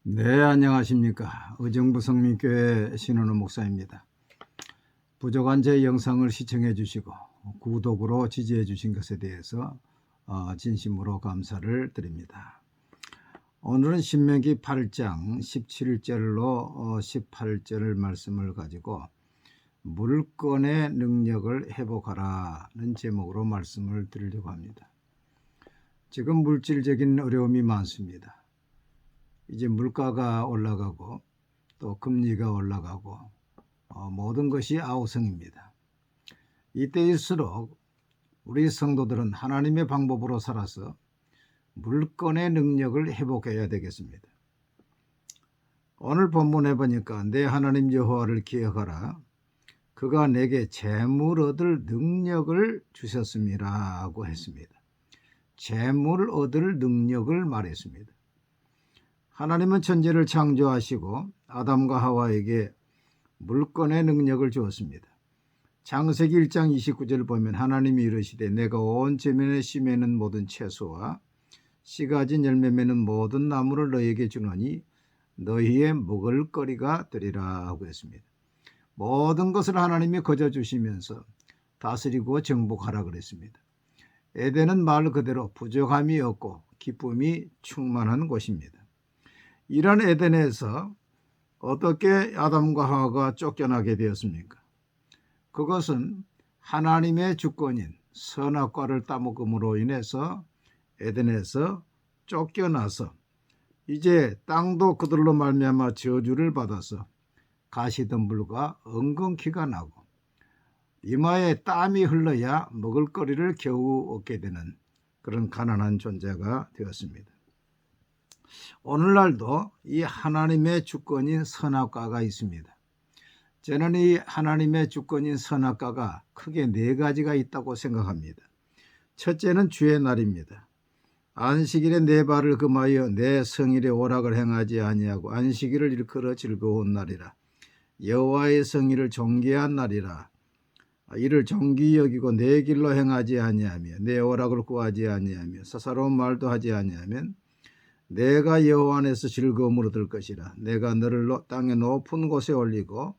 네, 안녕하십니까. 의정부 성민교회 신원호 목사입니다. 부족한 제 영상을 시청해 주시고 구독으로 지지해 주신 것에 대해서 진심으로 감사를 드립니다. 오늘은 신명기 8장 17절로 18절 말씀을 가지고 물건의 능력을 회복하라는 제목으로 말씀을 드리려고 합니다. 지금 물질적인 어려움이 많습니다. 이제 물가가 올라가고 또 금리가 올라가고 모든 것이 아우성입니다. 이때일수록 우리 성도들은 하나님의 방법으로 살아서 물건의 능력을 회복해야 되겠습니다. 오늘 본문에 보니까 내 하나님 여호와를 기억하라. 그가 내게 재물 얻을 능력을 주셨음이라고 했습니다. 재물 얻을 능력을 말했습니다. 하나님은 천지를 창조하시고 아담과 하와에게 물건의 능력을 주었습니다. 창세기 1장 29절을 보면 하나님이 이르시되 내가 온 지면에 씨매는 모든 채소와 씨 가진 열매 맺는 모든 나무를 너희에게 주노니 너희의 먹을거리가 되리라 하고 했습니다. 모든 것을 하나님이 거저 주시면서 다스리고 정복하라 그랬습니다. 에덴은 말 그대로 부족함이 없고 기쁨이 충만한 곳입니다. 이런 에덴에서 어떻게 아담과 하와가 쫓겨나게 되었습니까? 그것은 하나님의 주권인 선악과를 따먹음으로 인해서 에덴에서 쫓겨나서 이제 땅도 그들로 말미암아 저주를 받아서 가시덤불과 엉겅퀴가 나고 이마에 땀이 흘러야 먹을거리를 겨우 얻게 되는 그런 가난한 존재가 되었습니다. 오늘날도 이 하나님의 주권인 선악과가 있습니다. 저는 이 하나님의 주권인 선악과가 크게 4가지가 있다고 생각합니다. 첫째는 주의 날입니다. 안식일에 내 발을 금하여 내 성일에 오락을 행하지 아니하고 안식일을 일컬어 즐거운 날이라. 여호와의 성일을 존귀한 날이라. 이를 존귀히 여기고 내 길로 행하지 아니하며 내 오락을 구하지 아니하며 사사로운 말도 하지 아니하면 내가 여호와 안에서 즐거움을 얻을 것이라. 내가 너를 땅의 높은 곳에 올리고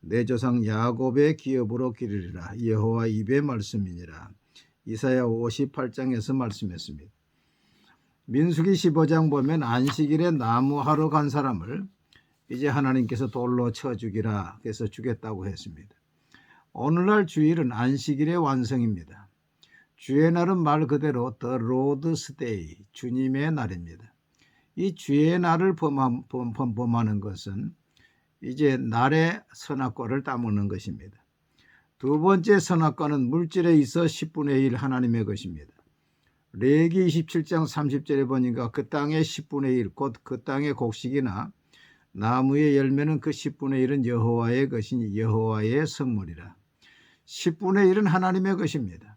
내 조상 야곱의 기업으로 기르리라. 여호와 입의 말씀이니라. 이사야 58장에서 말씀했습니다. 민수기 15장 보면 안식일에 나무하러 간 사람을 이제 하나님께서 돌로 쳐 죽이라 그래서 죽였다고 했습니다. 오늘날 주일은 안식일의 완성입니다. 주의 날은 말 그대로 The Lord's Day, 주님의 날입니다. 이 주의 날을 범하는 것은 이제 날의 선악과를 따먹는 것입니다. 두 번째 선악과는 물질에 있어 10분의 1 하나님의 것입니다. 레위기 27장 30절에 보니까 그 땅의 10분의 1, 곧 그 땅의 곡식이나 나무의 열매는 그 10분의 1은 여호와의 것이니 여호와의 성물이라. 10분의 1은 하나님의 것입니다.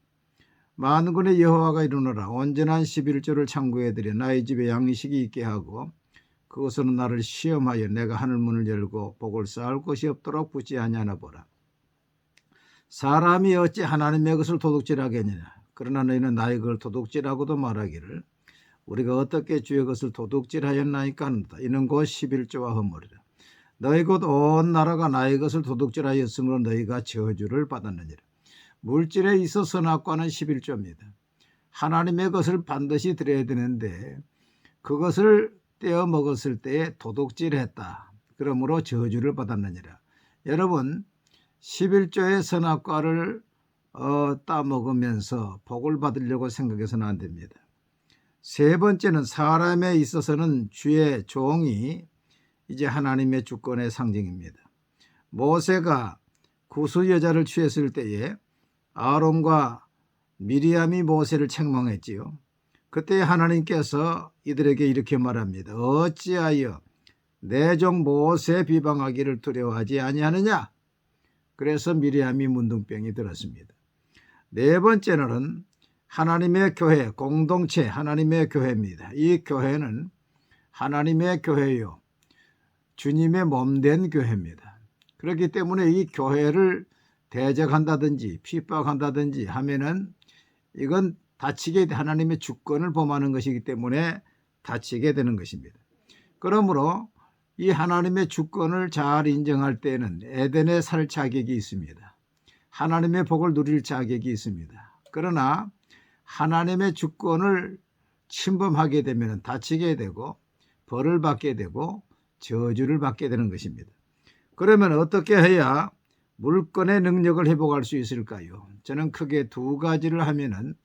만군의 여호와가 이르노라. 온전한 11조를 창구해드려 나의 집에 양식이 있게 하고 그것으로 나를 시험하여 내가 하늘문을 열고 복을 쌓을 것이 없도록 붙지 아니하나 보라. 사람이 어찌 하나님의 것을 도둑질하겠느냐. 그러나 너희는 나의 것을 도둑질하고도 말하기를 우리가 어떻게 주의 것을 도둑질하였나이까 하는다. 이는 곧 11조와 허물이라. 너희 곧 온 나라가 나의 것을 도둑질하였으므로 너희가 저주를 받았느니라. 물질에 있어 선악과는 11조입니다. 하나님의 것을 반드시 드려야 되는데 그것을 떼어 먹었을 때에 도둑질했다. 그러므로 저주를 받았느니라. 여러분 11조의 선악과를 따먹으면서 복을 받으려고 생각해서는 안 됩니다. 세 번째는 사람에 있어서는 주의 종이 이제 하나님의 주권의 상징입니다. 모세가 구스 여자를 취했을 때에 아론과 미리암이 모세를 책망했지요. 그때 하나님께서 이들에게 이렇게 말합니다. 어찌하여 내 종 모세 비방하기를 두려워하지 아니하느냐? 그래서 미리암이 문둥병이 들었습니다. 네 번째는 하나님의 교회, 공동체 하나님의 교회입니다. 이 교회는 하나님의 교회요. 주님의 몸된 교회입니다. 그렇기 때문에 이 교회를 대적한다든지 핍박한다든지 하면은 이건 다치게 하나님의 주권을 범하는 것이기 때문에 다치게 되는 것입니다. 그러므로 이 하나님의 주권을 잘 인정할 때에는 에덴에 살 자격이 있습니다. 하나님의 복을 누릴 자격이 있습니다. 그러나 하나님의 주권을 침범하게 되면 다치게 되고 벌을 받게 되고 저주를 받게 되는 것입니다. 그러면 어떻게 해야 물권의 능력을 회복할 수 있을까요? 저는 크게 두 가지를 하면은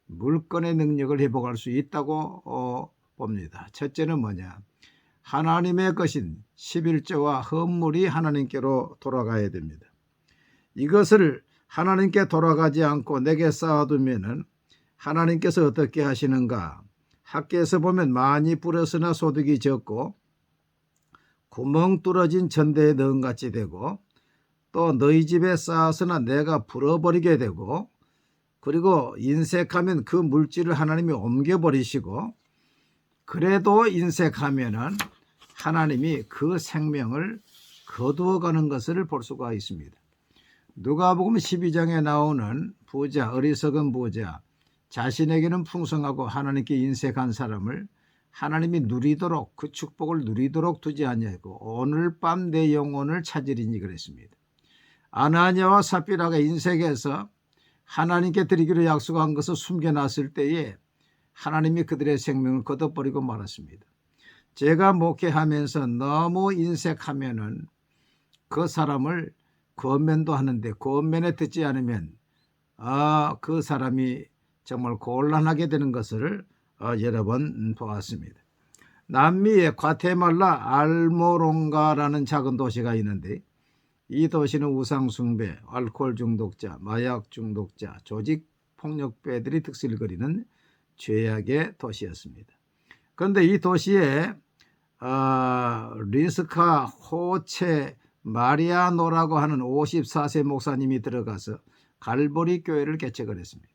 물권의 능력을 회복할 수 있다고 봅니다. 첫째는 뭐냐? 하나님의 것인 11조와 헌물이 하나님께로 돌아가야 됩니다. 이것을 하나님께 돌아가지 않고 내게 쌓아두면은 하나님께서 어떻게 하시는가? 학계에서 보면 많이 뿌렸으나 소득이 적고 구멍 뚫어진 전대에 넣은 같이 되고 또 너희 집에 쌓았으나 내가 불어버리게 되고 그리고 인색하면 그 물질을 하나님이 옮겨버리시고 그래도 인색하면은 하나님이 그 생명을 거두어가는 것을 볼 수가 있습니다. 누가복음 12장에 나오는 부자, 어리석은 부자, 자신에게는 풍성하고 하나님께 인색한 사람을 하나님이 누리도록 그 축복을 누리도록 두지 아니하고 오늘 밤 내 영혼을 찾으리니 그랬습니다. 아나니아와 삽비라가 인색해서 하나님께 드리기로 약속한 것을 숨겨놨을 때에 하나님이 그들의 생명을 거둬버리고 말았습니다. 제가 목회하면서 너무 인색하면은 그 사람을 권면도 하는데 권면에 듣지 않으면 그 사람이 정말 곤란하게 되는 것을 여러 번 보았습니다. 남미의 과테말라 알모롱가라는 작은 도시가 있는데 이 도시는 우상 숭배, 알코올 중독자, 마약 중독자, 조직 폭력배들이 득실거리는 죄악의 도시였습니다. 그런데 이 도시에 리스카 호체 마리아노라고 하는 54세 목사님이 들어가서 갈보리 교회를 개척을 했습니다.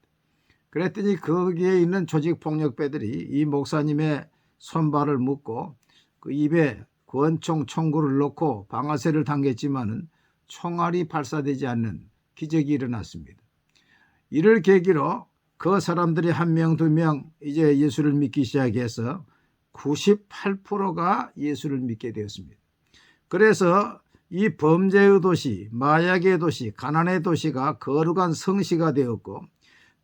그랬더니 거기에 있는 조직폭력배들이 이 목사님의 손발을 묶고 그 입에 권총 총구를 넣고 방아쇠를 당겼지만은 총알이 발사되지 않는 기적이 일어났습니다. 이를 계기로 그 사람들이 한 명, 두 명 이제 예수를 믿기 시작해서 98%가 예수를 믿게 되었습니다. 그래서 이 범죄의 도시, 마약의 도시, 가난의 도시가 거룩한 성시가 되었고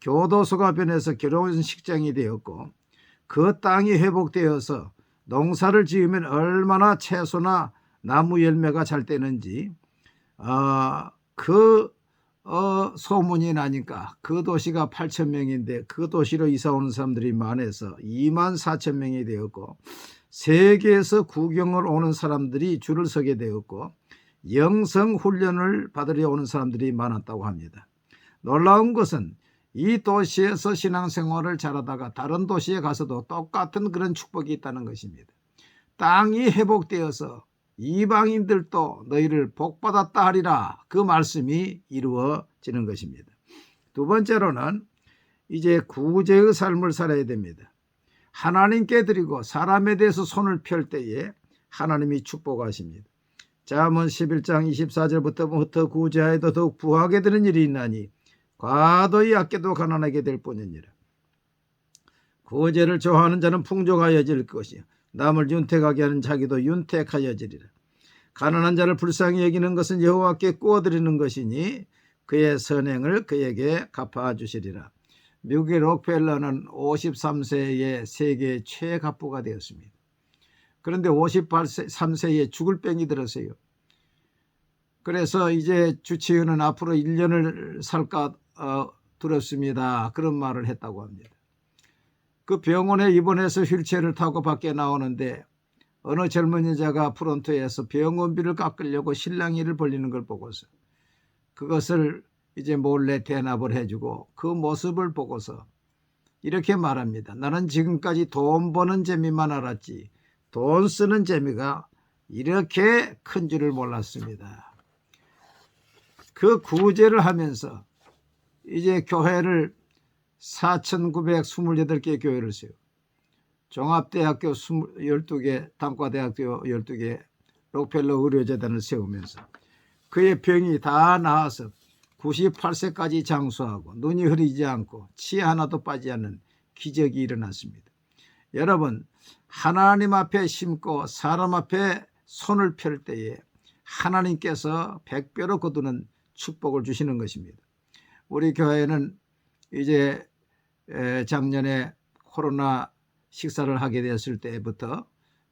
교도소가 변해서 결혼식장이 되었고 그 땅이 회복되어서 농사를 지으면 얼마나 채소나 나무 열매가 잘 되는지 소문이 나니까 그 도시가 8,000명인데 그 도시로 이사 오는 사람들이 많아서 24,000명이 되었고 세계에서 구경을 오는 사람들이 줄을 서게 되었고 영성 훈련을 받으려 오는 사람들이 많았다고 합니다. 놀라운 것은 이 도시에서 신앙생활을 잘하다가 다른 도시에 가서도 똑같은 그런 축복이 있다는 것입니다. 땅이 회복되어서 이방인들도 너희를 복받았다 하리라 그 말씀이 이루어지는 것입니다. 두 번째로는 이제 구제의 삶을 살아야 됩니다. 하나님께 드리고 사람에 대해서 손을 펼 때에 하나님이 축복하십니다. 잠언 11장 24절부터 흩어 구제하여도 더욱 부하게 되는 일이 있나니 과도히 아껴도 가난하게 될 뿐이니라. 구제를 좋아하는 자는 풍족하여질 것이요 남을 윤택하게 하는 자기도 윤택하여지리라. 가난한 자를 불쌍히 여기는 것은 여호와께 구워드리는 것이니 그의 선행을 그에게 갚아주시리라. 미국의 록펠러는 53세에 세계 최갑부가 되었습니다. 그런데 53세에 죽을 병이 들었어요. 그래서 이제 주치의는 앞으로 1년을 살까 두렵습니다. 그런 말을 했다고 합니다. 그 병원에 입원해서 휠체어를 타고 밖에 나오는데 어느 젊은 여자가 프론트에서 병원비를 깎으려고 실랑이를 벌리는 걸 보고서 그것을 이제 몰래 대납을 해주고 그 모습을 보고서 이렇게 말합니다. 나는 지금까지 돈 버는 재미만 알았지 돈 쓰는 재미가 이렇게 큰 줄을 몰랐습니다. 그 구제를 하면서 이제 교회를 4,928개 교회를 세워 종합대학교 12개, 단과대학교 12개, 록펠러 의료재단을 세우면서 그의 병이 다 나아서 98세까지 장수하고 눈이 흐리지 않고 치 하나도 빠지지 않는 기적이 일어났습니다. 여러분 하나님 앞에 심고 사람 앞에 손을 펼 때에 하나님께서 100배로 거두는 축복을 주시는 것입니다. 우리 교회는 이제 작년에 코로나 식사를 하게 되었을 때부터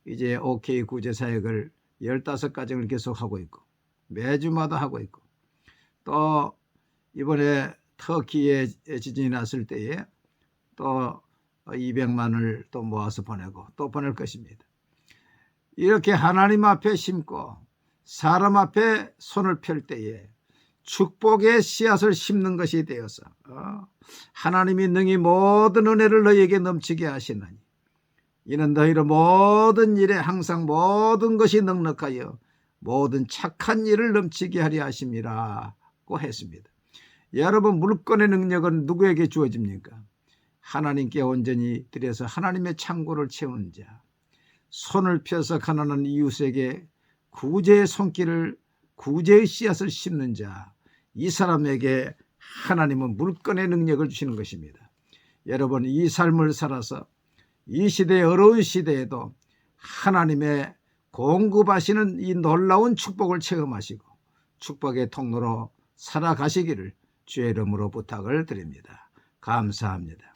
이제 OK 구제 사역을 15가정을 계속하고 있고 매주마다 하고 있고 또 이번에 터키에 지진이 났을 때에 또 200만을 또 모아서 보내고 또 보낼 것입니다. 이렇게 하나님 앞에 심고 사람 앞에 손을 펼 때에 축복의 씨앗을 심는 것이 되어서 하나님이 능히 모든 은혜를 너희에게 넘치게 하시나니 이는 너희로 모든 일에 항상 모든 것이 넉넉하여 모든 착한 일을 넘치게 하려 하심이라고 했습니다. 여러분, 물건의 능력은 누구에게 주어집니까? 하나님께 온전히 드려서 하나님의 창고를 채우는 자, 손을 펴서 가난한 이웃에게 구제의 손길을 구제의 씨앗을 심는 자, 이 사람에게 하나님은 물건의 능력을 주시는 것입니다. 여러분, 이 삶을 살아서 이 시대의 어려운 시대에도 하나님의 공급하시는 이 놀라운 축복을 체험하시고 축복의 통로로 살아가시기를 주의 이름으로 부탁을 드립니다. 감사합니다.